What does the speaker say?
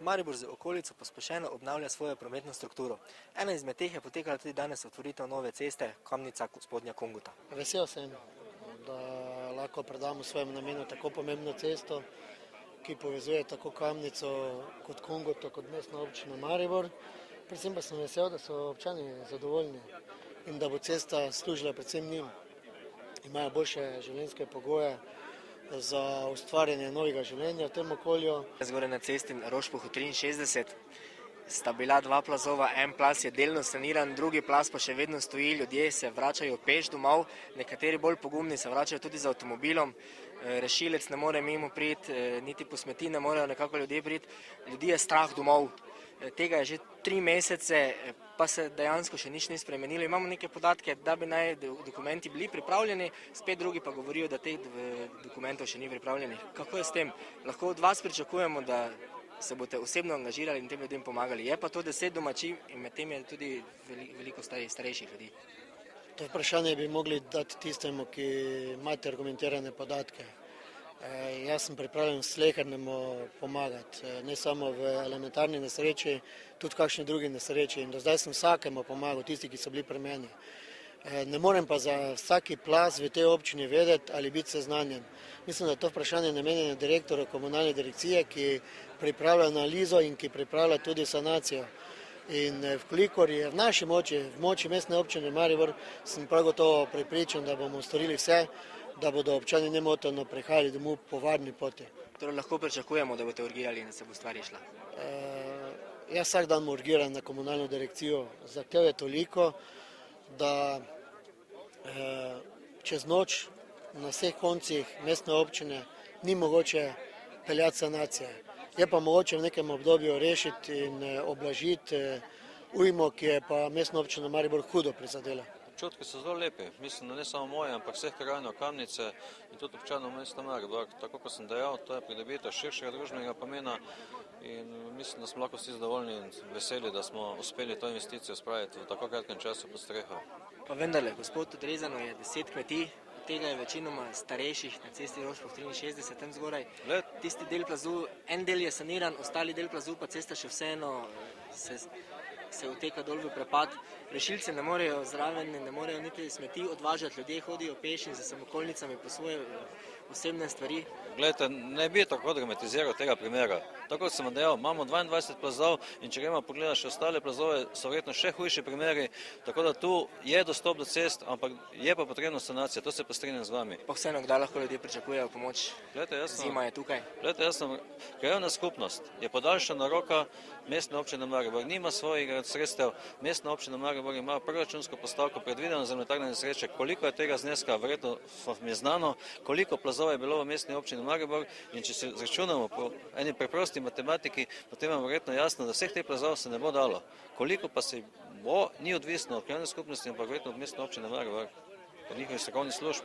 Maribor z okolico pospešeno obnavlja svojo prometno strukturo. Ena izmed teh je potekala tudi danes otvoritev nove ceste Kamnica-Spodnja Kungota. Vesel sem, da lahko predamo svojemu namenu tako pomembno cesto, ki povezuje tako Kamnico kot Kungoto, kot mestno občino Maribor. Predvsem pa sem vesel, da so občani zadovoljni in da bo cesta služila predvsem njim. Imajo boljše življenjske pogoje za ustvarjanje novega življenja v tem okolju. Zgoraj na cesti Rošpohu 63 sta bila dva plazova, en plaz je delno saniran, drugi plaz pa še vedno stoji, ljudje se vračajo peš domov, nekateri bolj pogumni se vračajo tudi z avtomobilom, rešilec ne more mimo priti, niti po smeti ne morejo nekako ljudje priti, ljudi je strah domov. Tega je že 3 mesece, pa se dejansko še nič ni spremenilo. Imamo neke podatke, da bi naj dokumenti bili pripravljeni, spet drugi pa govorijo, da teh dokumentov še ni pripravljenih. Kako je s tem? Lahko od vas pričakujemo, da se boste osebno angažirali in tem ljudem pomagali. Je pa to 10 domačij in med tem je tudi veliko starejših ljudi. To vprašanje bi mogli dati tistemu, ki imate argumentirane podatke. Jaz sem pripravljen slehernemu pomagati, ne samo v elementarni nesreči, tudi v kakšni drugi nesreči. In do zdaj sem vsakemu pomagal, tisti, ki so bili pri meni. Ne morem pa za vsaki plaz v tej občini vedeti ali biti seznanjen. Mislim, da je to vprašanje namenjeno direktorju komunalne direkcije, ki pripravlja analizo in ki pripravlja tudi sanacijo. In vkolikor je v naši moči, v moči mestne občine Maribor, sem prav gotovo prepričan, da bomo storili vse, da bodo občani nemoteno prihajali domov po varni poti. Torej lahko pričakujemo, da boste urgirali in da se bo stvar išla? Jaz vsak dan urgiram na komunalno direkcijo. Zahtev je toliko, da čez noč na vseh koncih mestne občine ni mogoče peljati sanacije. Je pa mogoče v nekem obdobju rešiti in oblažiti ujmo, ki je pa mestno občino Maribor hudo prizadela. Občutki so zelo lepi, mislim, da ne samo moje, ampak vseh krajanov Kamnice in tudi občanov mesta Maribor. Tako kot sem dejal, to je pridobitev širšega družbenega pomena in mislim, da smo lahko vsi zadovoljni in veseli, da smo uspeli to investicijo spraviti v tako kratkem času pod streho. Pa vendarle, gospod, odrezano je 10 kmetij, tega je večinoma starejših na cesti Rošpoh 63 tam zgoraj. Tisti del plazu, en del je saniran, ostali del plazu pa cesta še vseeno se uteka dol v prepad. Rešilce ne morejo zraven, ne morejo niti smeti odvažati, ljudje hodijo peš in za samokolnicami po svoje osebne stvari. Glejte, ne bi tako dramatiziral tega primera. Tako sem dejal, imamo 22 plazov in če gremo pogledati še ostale plazove, so verjetno še hujši primeri, tako da tu je dostop do cest, ampak je pa potrebna sanacija, to se pa strinjam z vami. Pa vseeno, kdaj lahko ljudje pričakujejo pomoč? Zima je tukaj. Glejte, krajevna skupnost je podaljšana roka mestne občine Maribor, nima svojih sredstev, mestna občina Maribor ima proračunsko postavko predvideno za elementarne nesreče. Koliko je tega zneska, verjetno mi je znano, koliko plazov je bilo v mestni občini Maribor in če se izračunamo po eni preprosti matematiki, potem je verjetno jasno, da vseh teh plazov se ne bo dalo. Koliko pa se bo, ni odvisno od krajevne skupnosti, ampak verjetno od mestne občine Maribor, od njihovih strokovnih služb.